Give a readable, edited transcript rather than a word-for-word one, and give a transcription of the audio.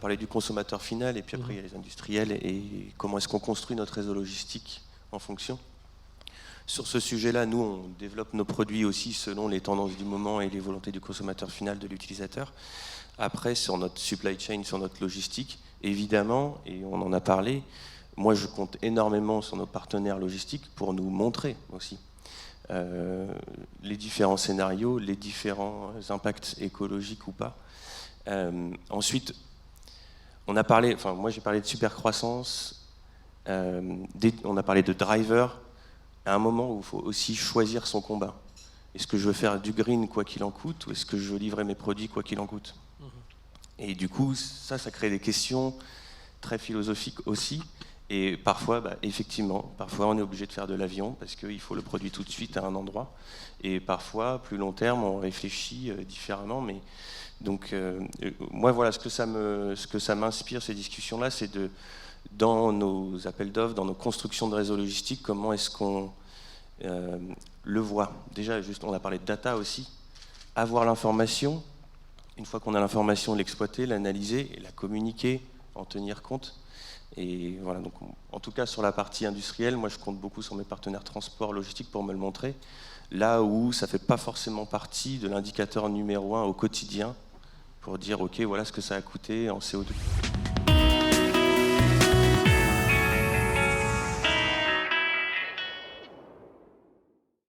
parlé du consommateur final, et puis après il y a les industriels, et comment est-ce qu'on construit notre réseau logistique en fonction. Sur ce sujet-là, nous, on développe nos produits aussi selon les tendances du moment et les volontés du consommateur final, de l'utilisateur. Après, sur notre supply chain, sur notre logistique, évidemment, et on en a parlé, moi je compte énormément sur nos partenaires logistiques pour nous montrer aussi les différents scénarios, les différents impacts écologiques ou pas. Ensuite, on a parlé, enfin moi j'ai parlé de supercroissance, on a parlé de driver, à un moment où il faut aussi choisir son combat. Est-ce que je veux faire du green quoi qu'il en coûte, ou est-ce que je veux livrer mes produits quoi qu'il en coûte? Et du coup, ça crée des questions très philosophiques aussi. Et parfois, effectivement, parfois on est obligé de faire de l'avion parce qu'il faut le produit tout de suite à un endroit. Et parfois, plus long terme, on réfléchit différemment. Mais donc, moi, voilà, ce que ça m'inspire, ces discussions-là, c'est dans nos appels d'offres, dans nos constructions de réseaux logistiques, comment est-ce qu'on le voit. Déjà, juste, on a parlé de data aussi. Avoir l'information, une fois qu'on a l'information, l'exploiter, l'analyser, et la communiquer, en tenir compte. Et voilà, donc en tout cas sur la partie industrielle, moi je compte beaucoup sur mes partenaires transport, logistique pour me le montrer, là où ça ne fait pas forcément partie de l'indicateur numéro 1 au quotidien, pour dire ok, voilà ce que ça a coûté en CO2.